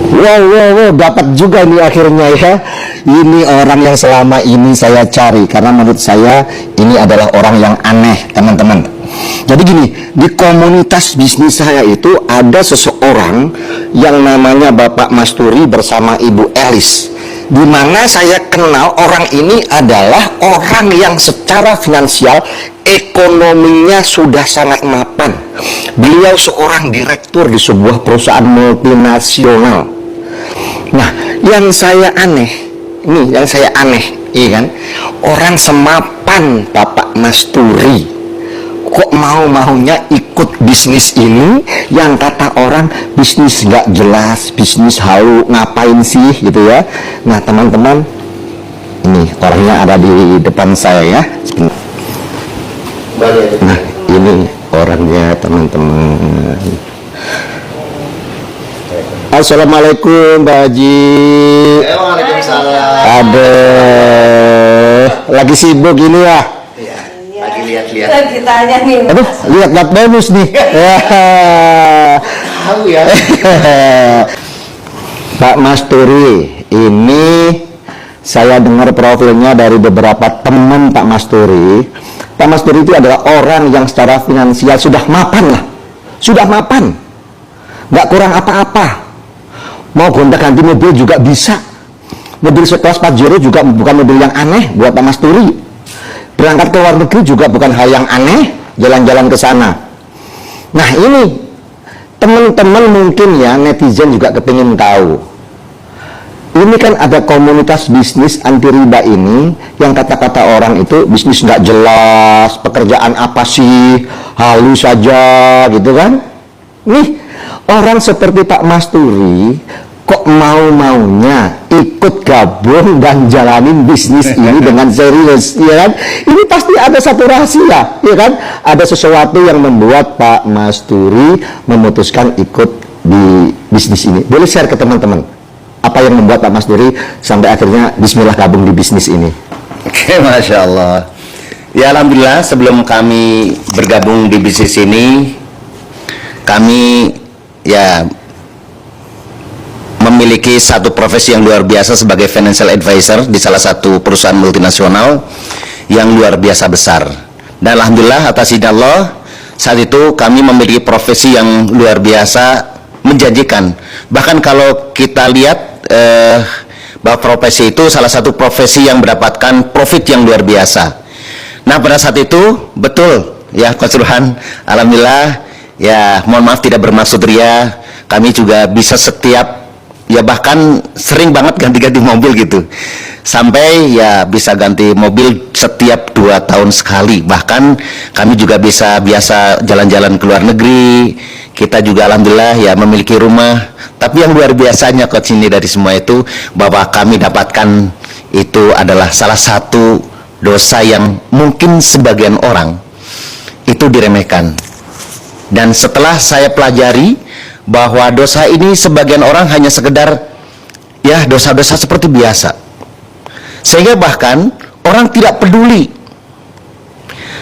Wow, dapat juga ini akhirnya ya. Ini orang yang selama ini saya cari, karena menurut saya ini adalah orang yang aneh, teman-teman. Jadi gini, di komunitas bisnis saya itu ada seseorang yang namanya Bapak Masturi bersama Ibu Elis, di mana saya kenal orang ini adalah orang yang secara finansial ekonominya sudah sangat mapan. Beliau seorang direktur di sebuah perusahaan multinasional. Nah, yang saya aneh, iya kan, orang semapan Bapak Masturi kok mau-maunya ikut bisnis ini yang kata orang bisnis nggak jelas, bisnis halu, ngapain sih gitu ya. Nah teman-teman, ini orangnya ada di depan saya ya. Nah ini orangnya teman-teman. Assalamualaikum Mbak Haji. Waalaikumsalam. Aduh, lagi sibuk ini ya. Lagi lihat-lihat. Lagi tanya nih. Aduh, lihat bonus nih. Tahu ya. Pak Masturi, ini saya dengar profilnya dari beberapa teman Pak Masturi. Pak Masturi itu adalah orang yang secara finansial sudah mapan lah. Sudah mapan. Nggak kurang apa-apa. Mau gonta-ganti mobil juga bisa. Mobil sekelas Pajero juga bukan mobil yang aneh buat Pak Masturi. Berangkat ke luar negeri juga bukan hal yang aneh, jalan-jalan ke sana. Nah ini teman-teman mungkin ya, netizen juga kepingin tahu. Ini kan ada komunitas bisnis anti riba ini, yang kata-kata orang itu bisnis nggak jelas, pekerjaan apa sih, halus saja gitu kan. Nih orang seperti Pak Masturi kok mau-maunya ikut gabung dan jalanin bisnis ini dengan serius, ya kan? Ini pasti ada satu rahasia, ya kan? Ada sesuatu yang membuat Pak Masturi memutuskan ikut di bisnis ini. Boleh share ke teman-teman apa yang membuat Pak Masturi sampai akhirnya bismillah gabung di bisnis ini? Oke, Masya Allah. Ya Alhamdulillah, sebelum kami bergabung di bisnis ini, kami ya memiliki satu profesi yang luar biasa sebagai financial advisor di salah satu perusahaan multinasional yang luar biasa besar. Dan Alhamdulillah atas izin Allah, saat itu kami memiliki profesi yang luar biasa menjanjikan. Bahkan kalau kita lihat bahwa profesi itu salah satu profesi yang mendapatkan profit yang luar biasa. Nah pada saat itu betul ya Coach Ruhan, Alhamdulillah ya, mohon maaf tidak bermaksud ria, kami juga bisa setiap ya bahkan sering banget ganti-ganti mobil gitu, sampai ya bisa ganti mobil setiap 2 tahun sekali. Bahkan kami juga bisa biasa jalan-jalan ke luar negeri. Kita juga alhamdulillah ya memiliki rumah. Tapi yang luar biasanya Coach ini dari semua itu, bahwa kami dapatkan itu adalah salah satu dosa yang mungkin sebagian orang itu diremehkan. Dan setelah saya pelajari bahwa dosa ini sebagian orang hanya sekedar ya dosa-dosa seperti biasa, sehingga bahkan orang tidak peduli.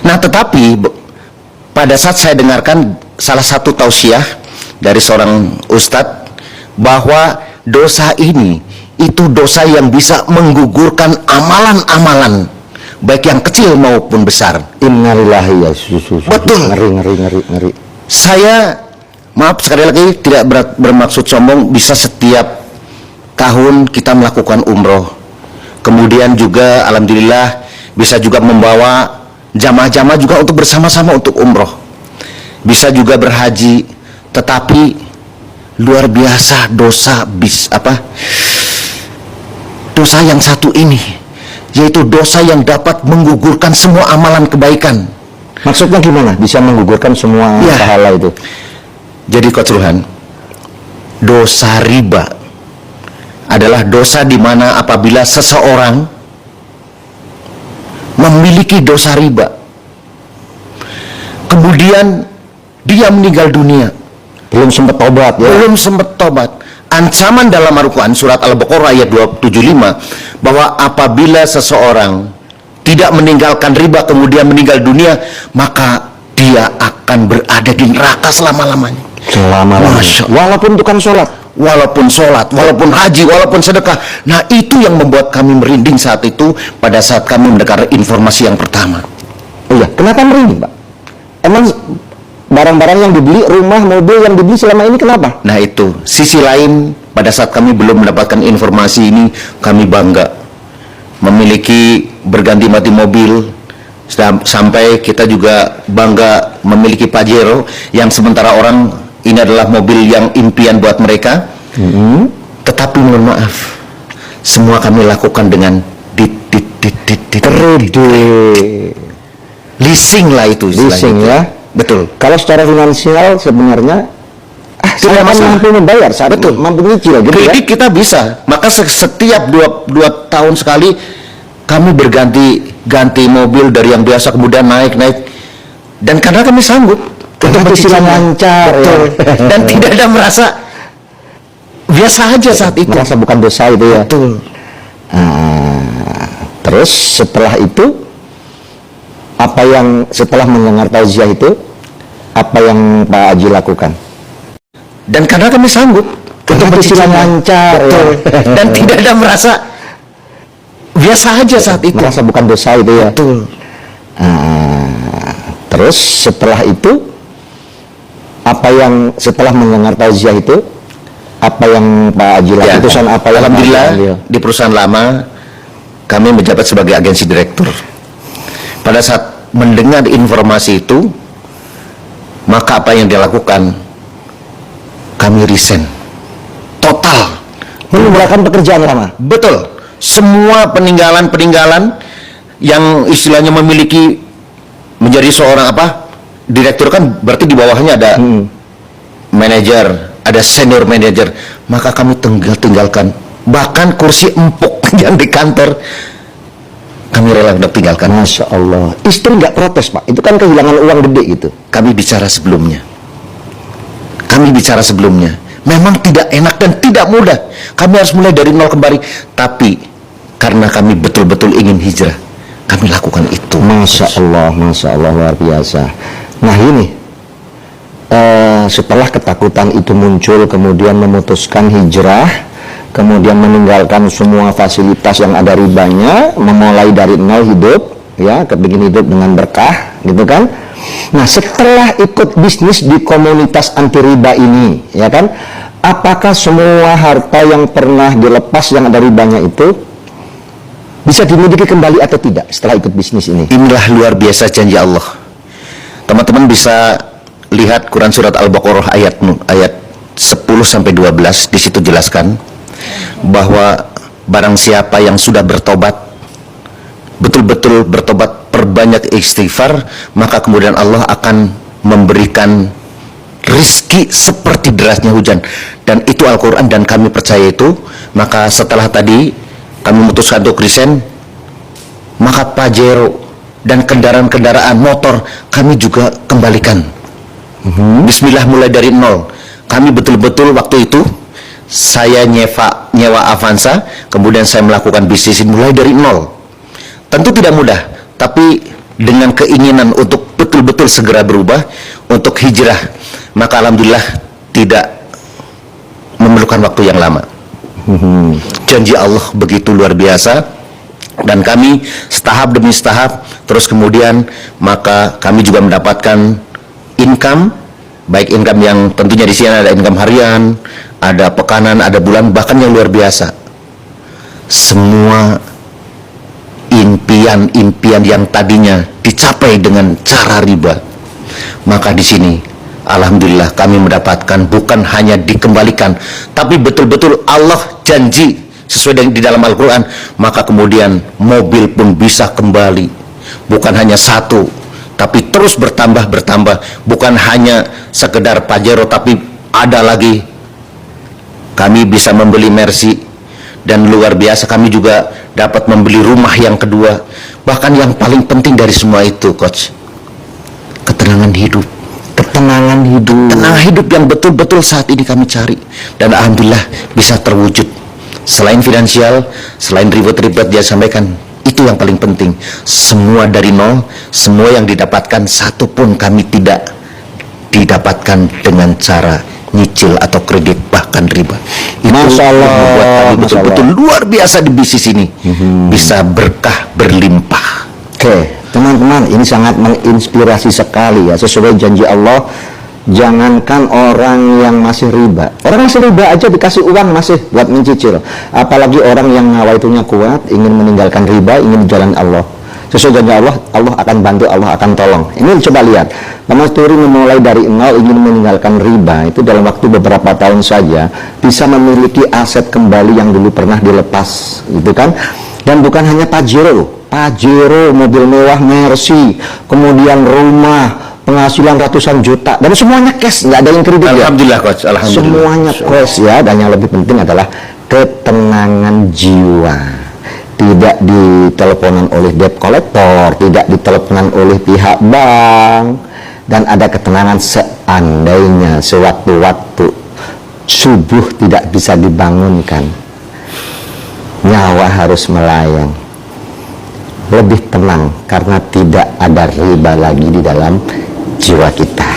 Nah tetapi pada saat saya dengarkan salah satu tausiah dari seorang ustadz bahwa dosa ini itu dosa yang bisa menggugurkan amalan-amalan baik yang kecil maupun besar. Innalillahi ya betul. Ngeri. Saya maaf sekali lagi tidak bermaksud sombong, bisa setiap tahun kita melakukan umroh. Kemudian juga alhamdulillah bisa juga membawa jamaah-jamaah juga untuk bersama-sama untuk umroh. Bisa juga berhaji, tetapi luar biasa dosa dosa yang satu ini, yaitu dosa yang dapat menggugurkan semua amalan kebaikan. Maksudnya gimana? Bisa menggugurkan semua pahala itu? Jadi Coach Ruhan, dosa riba adalah dosa di mana apabila seseorang memiliki dosa riba, kemudian dia meninggal dunia, belum sempat tobat ya? Belum sempat tobat. Ancaman dalam Al-Quran surat Al-Baqarah ayat 275 bahwa apabila seseorang tidak meninggalkan riba kemudian meninggal dunia, maka dia akan berada di neraka selama-lamanya. Walaupun tukang sholat. walaupun sholat, walaupun haji, walaupun sedekah. Nah, itu yang membuat kami merinding saat itu pada saat kami mendengar informasi yang pertama. Oh iya, kenapa merinding, Pak? Emang barang-barang yang dibeli, rumah, mobil yang dibeli selama ini kenapa? Nah, itu sisi lain, pada saat kami belum mendapatkan informasi ini, kami bangga memiliki berganti mati mobil, sampai kita juga bangga memiliki Pajero yang sementara orang ini adalah mobil yang impian buat mereka. Tetapi mohon maaf, semua kami lakukan dengan leasing lah itu Leasing itu. ya. Betul. Kalau secara finansial sebenarnya saya mampu membayar saat itu, mampu nyicil gitu ya. Kredit kita bisa, maka setiap dua tahun sekali kami ganti mobil dari yang biasa kemudian naik, dan karena kami sanggup Karena cicilan lancar ya. Dan tidak ada merasa biasa aja saat itu. Merasa bukan dosa itu ya. Betul. Terus setelah itu setelah mendengar tausiah itu apa yang Pak Haji lakukan? Dan karena kami sanggup Karena cicilan lancar ya. Dan tidak ada merasa biasa aja saat itu. Merasa bukan dosa itu ya. Betul. Terus setelah itu setelah mendengar tausiah itu apa yang Pak Haji lakukan? Keputusan apa yang Alhamdulillah Pak Haji ambil? di perusahaan lama kami menjabat sebagai agensi direktur. Pada saat mendengar informasi itu, maka apa yang dilakukan, kami resign total, meninggalkan pekerjaan lama. betul. Semua peninggalan yang istilahnya menjadi seorang direktur, kan berarti di bawahnya ada manajer, ada senior manager, maka kami tinggalkan, bahkan kursi empuk yang di kantor kami rela udah tinggalkan. Masya Allah. Istri nggak protes, Pak? Itu kan kehilangan uang gede gitu. Kami bicara sebelumnya, memang tidak enak dan tidak mudah. Kami harus mulai dari nol kembali, tapi karena kami betul-betul ingin hijrah, kami lakukan itu. Masya Allah luar biasa. Nah ini setelah ketakutan itu muncul, kemudian memutuskan hijrah, kemudian meninggalkan semua fasilitas yang ada ribanya, memulai dari nol hidup, ya, kepingin hidup dengan berkah, gitu kan. Nah setelah ikut bisnis di komunitas anti riba ini, ya kan, apakah semua harta yang pernah dilepas yang ada ribanya itu bisa dimiliki kembali atau tidak setelah ikut bisnis ini? Inilah luar biasa janji Allah. Teman-teman bisa lihat Quran surat Al-Baqarah ayat 10-12, di situ jelaskan bahwa barang siapa yang sudah bertobat, betul-betul bertobat, perbanyak istighfar, maka kemudian Allah akan memberikan rizki seperti derasnya hujan. Dan itu Al-Quran dan kami percaya itu. Maka setelah tadi kami memutuskan untuk resign, maka Pajero dan kendaraan-kendaraan motor kami juga kembalikan. Bismillah, mulai dari nol. Kami betul-betul waktu itu saya nyewa Avanza, kemudian saya melakukan bisnis mulai dari nol. Tentu tidak mudah, tapi dengan keinginan untuk betul-betul segera berubah, untuk hijrah, maka alhamdulillah tidak memerlukan waktu yang lama. Janji Allah begitu luar biasa, dan kami setahap demi setahap terus kemudian maka kami juga mendapatkan income, baik income yang tentunya di sini ada income harian, ada pekanan, ada bulan, bahkan yang luar biasa. Semua impian yang tadinya dicapai dengan cara riba, maka di sini alhamdulillah kami mendapatkan bukan hanya dikembalikan, tapi betul-betul Allah janji sesuai dengan di dalam Al-Quran, maka kemudian mobil pun bisa kembali, bukan hanya satu, tapi terus bertambah, bukan hanya sekedar Pajero, tapi ada lagi. Kami bisa membeli Mercy, dan luar biasa kami juga dapat membeli rumah yang kedua. Bahkan yang paling penting dari semua itu, Coach, ketenangan hidup. Ketenangan hidup yang betul-betul saat ini kami cari, dan alhamdulillah bisa terwujud. Selain finansial, selain ribet-ribet dia sampaikan, itu yang paling penting. Semua dari nol, semua yang didapatkan satu pun kami tidak didapatkan dengan cara nyicil atau kredit bahkan riba. Itu Masya Allah, yang membuat kami Masya betul-betul Allah. luar biasa di bisnis ini, bisa berkah berlimpah. Oke, teman-teman, ini sangat menginspirasi sekali ya. Sesuai janji Allah, jangankan orang yang masih riba, orang masih riba aja dikasih uang masih buat mencicil, apalagi orang yang nawaitunya kuat, ingin meninggalkan riba, ingin di jalan Allah. Sesuai janji Allah, Allah akan bantu, Allah akan tolong. Ini coba lihat, Pak Masturi memulai dari nol, ingin meninggalkan riba, itu dalam waktu beberapa tahun saja bisa memiliki aset kembali yang dulu pernah dilepas, gitu kan? Dan bukan hanya Pajero, mobil mewah Mercy, kemudian rumah, penghasilan ratusan juta, dan semuanya cash, nggak ada yang kredit ya. Alhamdulillah coach, alhamdulillah. Semuanya cash ya, dan yang lebih penting adalah ketenangan jiwa. Tidak diteleponan oleh debt collector, tidak diteleponan oleh pihak bank, dan ada ketenangan seandainya sewaktu-waktu subuh tidak bisa dibangunkan, nyawa harus melayang, lebih tenang karena tidak ada riba lagi di dalam jiwa kita.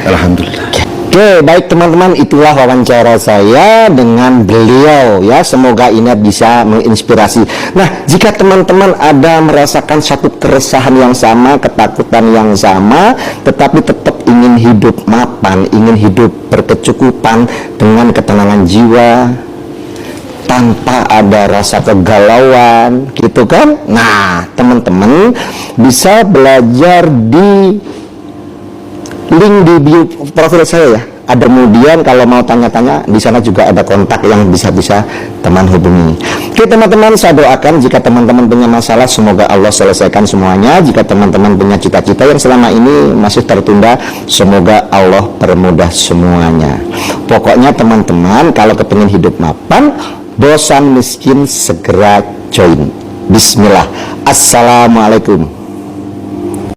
Alhamdulillah. Oke, baik teman-teman, itulah wawancara saya dengan beliau ya. Semoga ini bisa menginspirasi. Nah, jika teman-teman ada merasakan satu keresahan yang sama, ketakutan yang sama, tetapi tetap ingin hidup mapan, ingin hidup berkecukupan dengan ketenangan jiwa, tanpa ada rasa kegalauan, gitu kan? Nah, teman-teman bisa belajar di link di bio profil saya ya. Ada, kemudian kalau mau tanya-tanya di sana juga ada kontak yang bisa teman hubungi. Oke teman-teman, saya doakan jika teman-teman punya masalah, semoga Allah selesaikan semuanya. Jika teman-teman punya cita-cita yang selama ini masih tertunda, semoga Allah permudah semuanya. Pokoknya teman-teman, kalau kepingin hidup mapan, bosan miskin, segera join. Bismillah. Assalamualaikum.